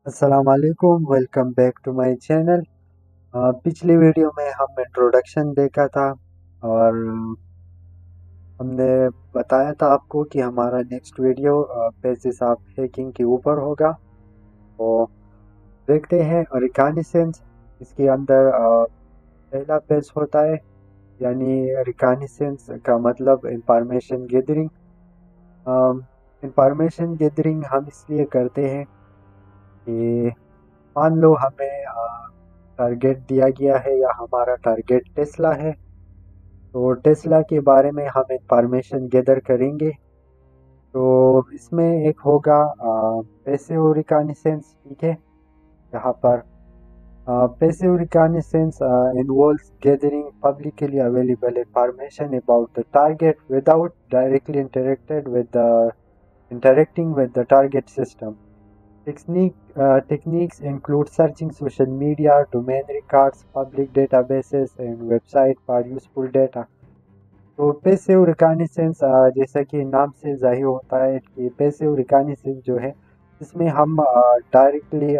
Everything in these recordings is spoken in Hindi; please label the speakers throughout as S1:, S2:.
S1: अस्सलाम वालेकुम, welcome back to my channel. पिछली वीडियो में हम इंट्रोडक्शन देखा था और हमने बताया था आपको कि हमारा next video basis of hacking के ऊपर होगा। तो देखते हैं रिकॉग्निसेंस। इसके अंदर पहला पेज होता है, यानी रिकॉग्निसेंस का मतलब इंफॉर्मेशन गैदरिंग। इंफॉर्मेशन गैदरिंग हम इसलिए करते हैं कि मान लो हमें टारगेट दिया गया है या हमारा टारगेट टेस्ला है, तो टेस्ला के बारे में हम इंफॉर्मेशन गैदर करेंगे। तो इसमें एक होगा पैसिव रिकॉग्निसेंस, ठीक है। यहाँ पर passive reconnaissance involves gathering publicly available information about the target without directly interacting with the target system. Techniques include searching social media, domain records, public databases, and website for useful data. तो पैसिव रिकॉग्निसेंस जैसा कि नाम से जाहिर होता है कि पैसिव रिकॉग्निसेंस जो है, इसमें हम डायरेक्टली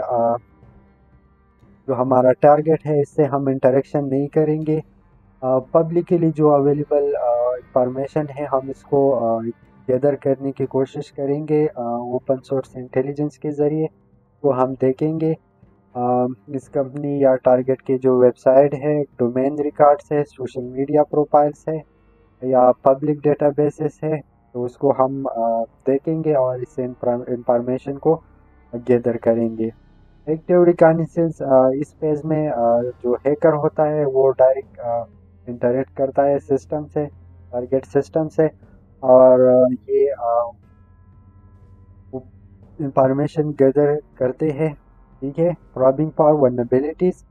S1: जो हमारा टारगेट है इससे हम इंटरेक्शन नहीं करेंगे। पब्लिकली जो अवेलेबल इंफॉर्मेशन है हम इसको गैदर करने की कोशिश करेंगे ओपन सोर्स इंटेलिजेंस के ज़रिए। तो हम देखेंगे इस कंपनी या टारगेट की जो वेबसाइट है, डोमेन रिकॉर्ड्स है, सोशल मीडिया प्रोफाइल्स है या पब्लिक डेटाबेसेस है, तो उसको हम देखेंगे और इससे इंफॉर्मेशन को गैदर करेंगे। एक्टिव रिकॉग्निसेंस इस पेज में जो हैकर होता है वो डायरेक्ट इंटरेक्ट करता है सिस्टम से, टारगेट सिस्टम से, और ये इंफॉर्मेशन गैदर करते हैं, ठीक है। Probing for vulnerabilities,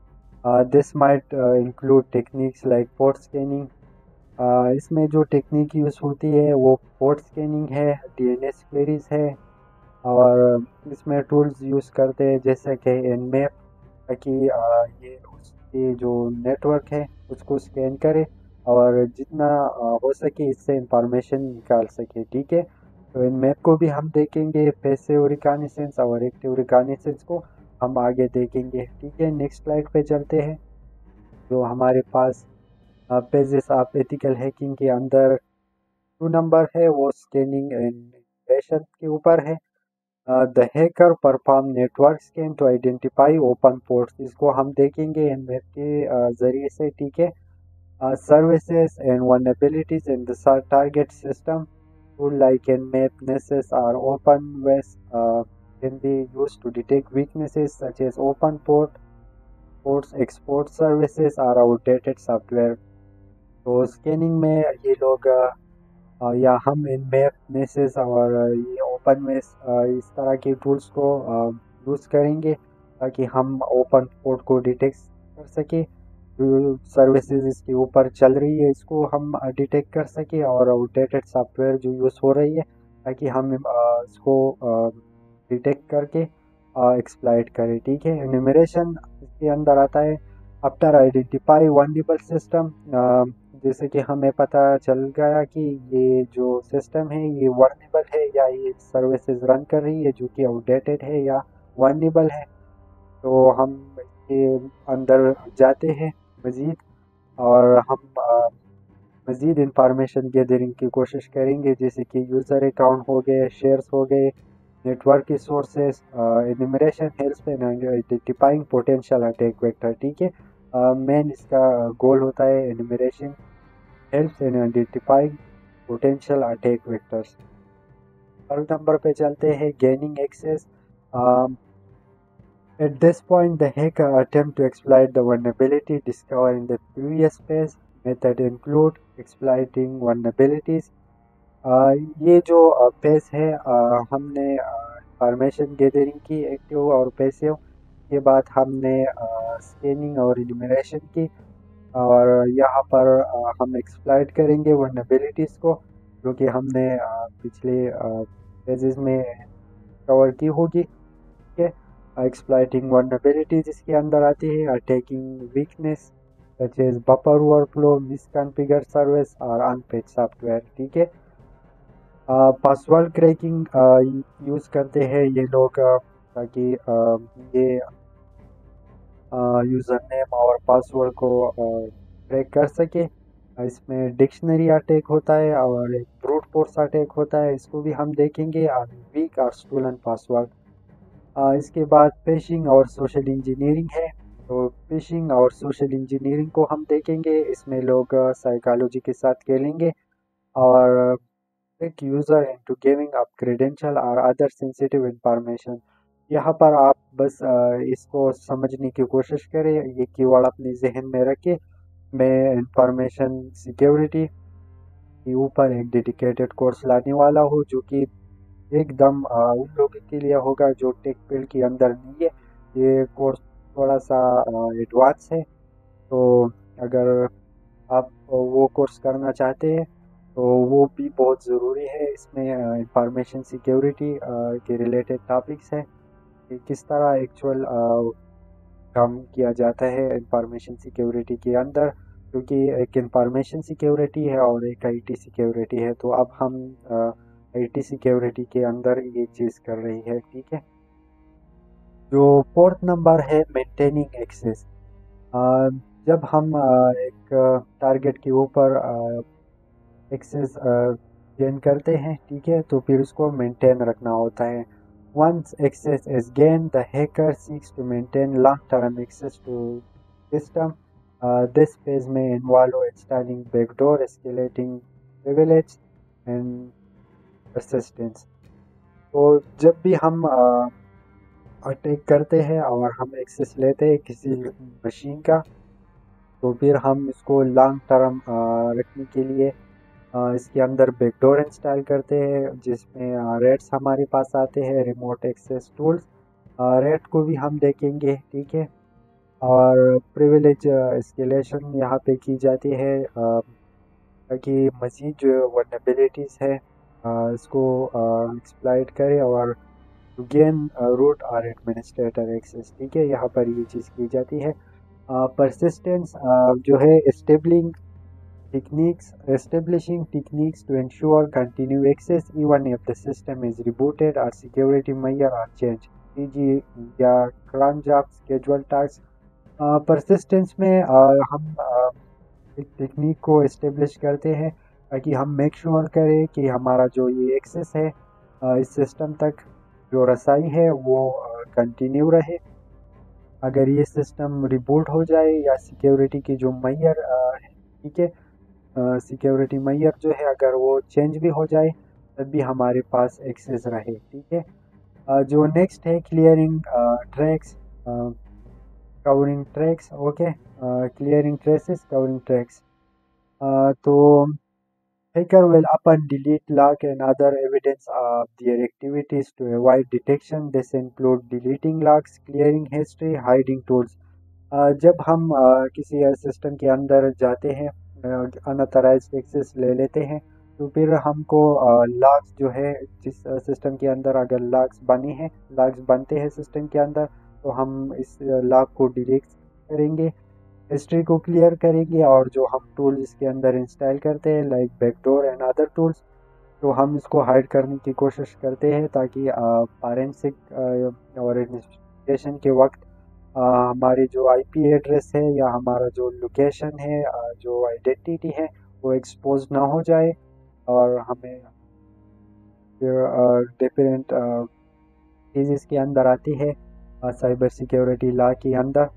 S1: this might include techniques like port scanning. इसमें जो टेक्निक यूज़ होती है वो पोर्ट स्कैनिंग है, डीएनएस क्वेरीज है, और इसमें टूल्स यूज़ करते हैं जैसे कि एनमैप, ताकि ये उसकी जो नेटवर्क है उसको स्कैन करे और जितना हो सके इससे इंफॉर्मेशन निकाल सके, ठीक है। तो इन मैप को भी हम देखेंगे, पैसिव रिकॉग्निसेंस और एक्टिव रिकॉग्निसेंस को हम आगे देखेंगे, ठीक है। नेक्स्ट स्लाइड पे चलते हैं। जो हमारे पास पेजेस ऑफ एथिकल हैकिंग के अंदर 2 नंबर है, वो स्कैनिंग एंड के ऊपर है। The hacker perform network scan to identify open ports, इसको हम देखेंगे एनमैप के ज़रिए से, ठीक है। Services and vulnerabilities in the target system. Tools like Nmap, Nessus, or OpenWest can be used to detect weaknesses such as open ports, export services, or outdated software. तो स्कैनिंग में ये लोग या हम इन मैप नेसेस और ये ओपन में इस तरह के टूल्स को यूज़ करेंगे ताकि हम ओपन पोर्ट को डिटेक्ट कर सके, जो सर्विसेज इसके ऊपर चल रही है इसको हम डिटेक्ट कर सके, और आउटडेटेड सॉफ्टवेयर जो यूज़ हो रही है ताकि हम इसको डिटेक्ट करके एक्सप्लॉइट करें, ठीक है। एन्यूमरेशन इसके अंदर आता है। आफ्टर आइडेंटिफाई वल्नरेबल सिस्टम, जैसे कि हमें पता चल गया कि ये जो सिस्टम है ये वल्नरेबल है या ये सर्विसेज रन कर रही है जो कि आउटडेटेड है या वल्नरेबल है, तो हम इसके अंदर जाते हैं मज़ीद, और हम मज़ीद इंफॉर्मेशन गैदरिंग की कोशिश करेंगे, जैसे कि यूज़र अकाउंट हो गए, शेयर्स हो गए, network resources. Enumeration helps in identifying potential attack vector, ठीक है। मेन इसका गोल होता है enumeration helps in identifying potential attack vectors. Third number पे चलते हैं, gaining access. At this point, the hacker attempt to exploit the vulnerability discovered in the previous page. Method include exploiting vulnerabilities. ये जो पेज है, हमने इंफॉर्मेशन गैदरिंग की एक्टिव और पैसिव के बाद हमने स्कैनिंग और इन्यूमरेशन की, और यहाँ पर हम एक्सप्लॉइट करेंगे vulnerabilities को, जो कि हमने पिछले पेजेस में कवर की होगी, ठीक है। एक्सप्लॉइटिंग vulnerabilities इसके अंदर आती है, attacking weakness such as buffer overflow, misconfigured service और अनपेज सॉफ्टवेयर, ठीक है। पासवर्ड क्रैकिंग यूज़ करते हैं ये लोग ताकि ये यूज़र नेम और पासवर्ड को ट्रैक कर सके। इसमें डिक्शनरी अटैक होता है और एक ब्रूट फोर्स अटैक होता है, इसको भी हम देखेंगे। और वीक और स्टोलन पासवर्ड। इसके बाद फिशिंग और सोशल इंजीनियरिंग है। तो फिशिंग और सोशल इंजीनियरिंग को हम देखेंगे। इसमें लोग साइकोलॉजी के साथ खेलेंगे और trick user into giving up credential or other sensitive information। यहाँ पर आप बस इसको समझने की कोशिश करें, ये कीवर्ड अपने जहन में रखें। मैं इंफॉर्मेशन सिक्योरिटी के ऊपर एक डेडिकेटेड कोर्स लाने वाला हूँ, जो कि एकदम उन लोगों के लिए होगा जो टेक फील्ड के अंदर नहीं है। ये कोर्स थोड़ा सा एडवांस है, तो अगर आप वो कोर्स करना चाहते हैं तो वो भी बहुत ज़रूरी है। इसमें इंफॉर्मेशन सिक्योरिटी के रिलेटेड टॉपिक्स है कि किस तरह एक्चुअल काम किया जाता है इंफॉर्मेशन सिक्योरिटी के अंदर, क्योंकि एक इंफॉर्मेशन सिक्योरिटी है और एक आईटी सिक्योरिटी है। तो अब हम आईटी सिक्योरिटी के अंदर ये चीज़ कर रही है, ठीक है। जो फोर्थ नंबर है मेंटेनिंग एक्सेस। जब हम एक टारगेट के ऊपर एक्सेस गेन करते हैं, ठीक है, तो फिर उसको मेंटेन रखना होता है। Once access is gain the hacker seeks to maintain long term access to system. This phase में involve installing backdoor, escalating privilege and persistence. तो जब भी हम अटैक करते हैं और हम एक्सेस लेते हैं किसी मशीन का, तो फिर हम इसको लॉन्ग टर्म रखने के लिए इसके अंदर बैकडोर इंस्टॉल करते हैं, जिसमें रेट्स हमारे पास आते हैं, रिमोट एक्सेस टूल्स। रेट को भी हम देखेंगे, ठीक है। और प्रिविलेज एस्केलेशन यहाँ पे की जाती है ताकि मज़ीद जो वल्नरेबिलिटीज़ है इसको एक्सप्लॉइट करे और गेन रूट और एडमिनिस्ट्रेटर एक्सेस, ठीक है, यहाँ पर ये चीज़ की जाती है। परसिस्टेंस जो है establishing techniques to ensure continued access even if the system is rebooted or security measures are changed, e.g. या cron job schedule tasks। persistence में हम एक टेक्निक को इस्टेब्लिश करते हैं ताकि हम मेक श्योर करें कि हमारा जो ये एक्सेस है इस सिस्टम तक जो रसाई है वो कंटिन्यू रहे। अगर ये सिस्टम रिबूट हो जाए या सिक्योरिटी की जो मैयर है, ठीक है, सिक्योरिटी मैयर जो है अगर वो चेंज भी हो जाए तब भी हमारे पास एक्सेस रहे, ठीक है। जो नेक्स्ट है clearing tracks, covering tracks, okay, clearing traces, covering tracks. तो hacker will upon delete log and other evidence of their activities to avoid detection. This include deleting logs, clearing history, hiding tools। जब हम किसी सिस्टम के अंदर जाते हैं, अनऑथराइज्ड एक्सेस ले लेते हैं, तो फिर हमको लॉग्स जो है जिस सिस्टम के अंदर अगर लॉग्स बनते हैं सिस्टम के अंदर, तो हम इस लॉग को डिलीट करेंगे, हिस्ट्री को क्लियर करेंगे। और जो हम टूल इसके अंदर इंस्टॉल करते हैं like backdoor and other tools, तो हम इसको हाइड करने की कोशिश करते हैं ताकि फॉरेंसिक और इन्वेस्टिगेशन के वक्त हमारी जो आईपी एड्रेस है या हमारा जो लोकेशन है, जो आइडेंटिटी है, वो एक्सपोज ना हो जाए और हमें डिफरेंट चीज़ इसके अंदर आती है साइबर सिक्योरिटी लॉ के अंदर।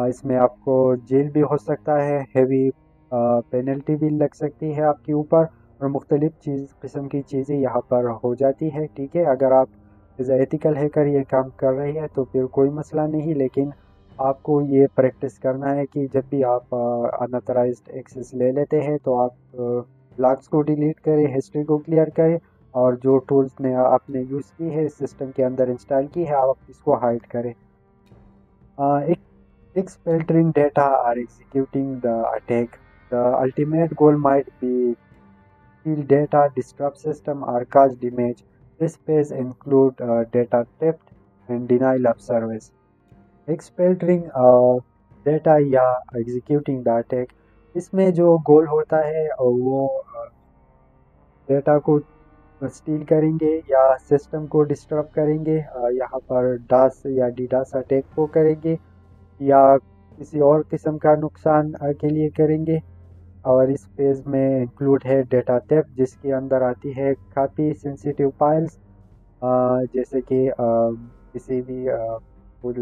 S1: इसमें आपको जेल भी हो सकता है, हेवी पेनल्टी भी लग सकती है आपके ऊपर, और मुख्तलिफ किस्म की चीज़ें यहाँ पर हो जाती है, ठीक है। अगर आप एज एथिकल हैकर ये काम कर रहे हैं तो फिर कोई मसला नहीं, लेकिन आपको ये प्रैक्टिस करना है कि जब भी आप अनऑथराइज्ड एक्सेस ले लेते हैं तो आप लॉग्स को डिलीट करें, हिस्ट्री को क्लियर करें, और जो टूल्स ने आपने यूज़ की है सिस्टम के अंदर इंस्टॉल की है आप इसको हाइड करें। एक filtering data or executing the attack. The ultimate goal might be steal data, disrupt system, or cause damage. This phase include data theft and denial of service। Exfiltrating data या एग्जीक्यूटिंग द अटैक, इसमें जो गोल होता है वो डेटा को स्टील करेंगे या सिस्टम को डिस्टर्ब करेंगे, यहाँ पर डास या डीडास अटैक को करेंगे या किसी और किस्म का नुकसान के लिए करेंगे। और इस पेज में इंक्लूड है डेटा थेफ्ट, जिसके अंदर आती है काफ़ी सेंसिटिव फाइल्स, जैसे कि किसी भी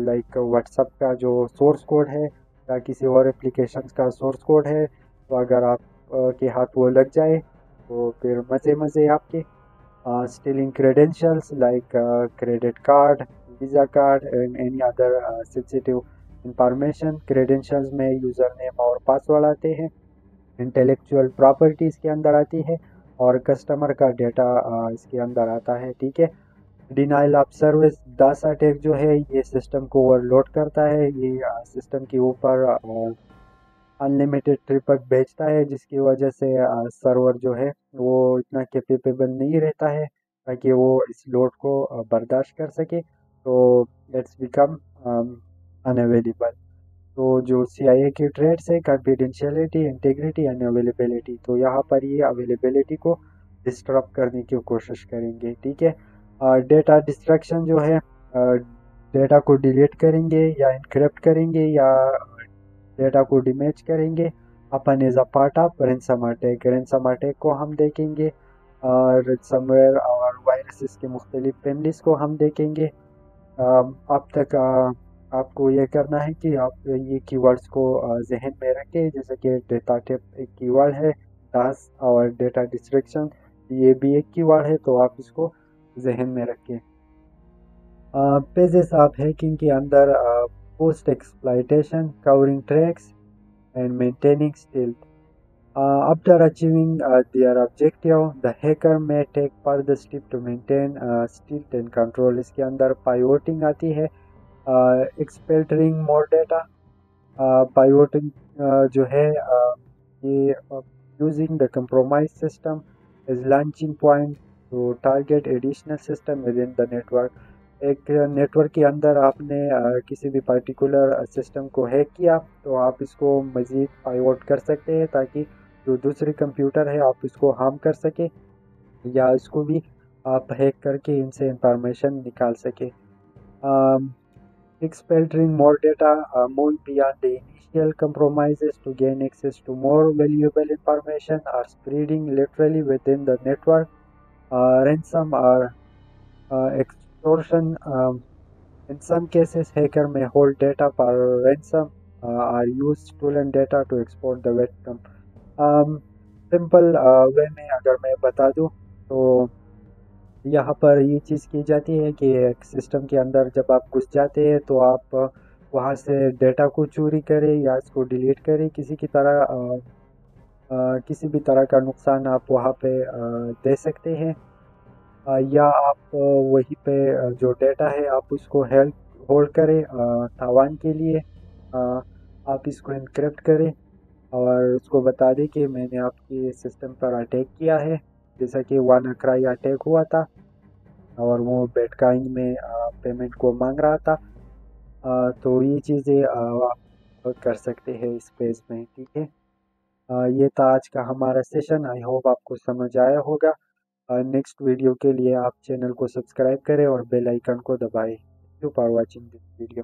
S1: लाइक व्हाट्सएप का जो सोर्स कोड है या किसी और एप्लीकेशंस का सोर्स कोड है, तो अगर आप के हाथ वो लग जाए तो फिर मज़े मज़े आपके। stealing credentials like credit card, visa card and any other sensitive information। credentials में यूज़र नेम और पासवर्ड आते हैं, इंटेलेक्चुअल प्रॉपर्टीज़ के अंदर आती है और कस्टमर का डेटा इसके अंदर आता है, ठीक है। Denial of service Das attack जो है ये सिस्टम को ओवरलोड करता है, ये सिस्टम के ऊपर अनलिमिटेड ट्रिपक भेजता है, जिसकी वजह से सर्वर जो है वो इतना कैपेबल नहीं रहता है ताकि वो इस लोड को बर्दाश्त कर सके, तो इट्स बिकम अनअवेलेबल। तो जो CIA की ट्रेड्स है कॉन्फिडेंशियलिटी, इंटीग्रिटी एंड अवेलेबिलिटी, तो यहाँ पर ये अवेलेबिलिटी को डिस्टर्ब करने की कोशिश करेंगे, ठीक है। डेटा डिस्ट्रक्शन जो है, डेटा को डिलीट करेंगे या इनक्रिप्ट करेंगे या डेटा को डैमेज करेंगे अपन as a part of ransom attack. Ransom attack को हम देखेंगे और रैंसमवेयर और वायरसेस के मुख्तलिफ फैमिलीज़ को हम देखेंगे। अब तक आपको ये करना है कि आप ये कीवर्ड्स को जहन में रखें, जैसे कि डेटा टिप एक कीवर्ड है, टास्क और डेटा डिस्ट्रक्शन ये भी एक कीवर्ड है, तो आप इसको जहन में रखें। पेजेस ऑफ हैकिंग के अंदर post exploitation, covering tracks and maintaining stealth. After achieving their objective, the hacker may take further step to maintain stealth and control। इसके अंदर pivoting आती है, exploiting more data। pivoting जो है ये using the compromised system as launching point to target additional system within the network। एक नेटवर्क के अंदर आपने किसी भी पर्टिकुलर सिस्टम को हैक किया, तो आप इसको मज़ीद पाइवोट कर सकते हैं ताकि जो दूसरे कंप्यूटर है आप इसको हार्म कर सके या इसको भी आप हैक करके इनसे इंफॉर्मेशन निकाल सके। Exploiting more data, moving beyond the initial compromises to gain access to more valuable information or spreading literally within the network। ransom or extortion। In some cases, hacker may hold data for ransom or use stolen data to export the victim। Simple way में अगर मैं बता दूं तो यहाँ पर ये चीज़ की जाती है कि एक सिस्टम के अंदर जब आप घुस जाते हैं तो आप वहाँ से डेटा को चोरी करें या इसको डिलीट करें, किसी की तरह किसी भी तरह का नुकसान आप वहाँ पे दे सकते हैं। या आप वहीं पे जो डेटा है आप उसको हेल्ड होल्ड करें तावान के लिए। आप इसको इनक्रिप्ट करें और उसको बता दें कि मैंने आपके सिस्टम पर अटैक किया है, जैसा कि वानाक्राई अटैक हुआ था और वो बिटकॉइन में पेमेंट को मांग रहा था। तो ये चीज़ें आप कर सकते हैं इस पेज में, ठीक है। ये था आज का हमारा सेशन, आई होप आपको समझ आया होगा। नेक्स्ट वीडियो के लिए आप चैनल को सब्सक्राइब करें और बेल आइकन को दबाएं। Thank you for watching this video.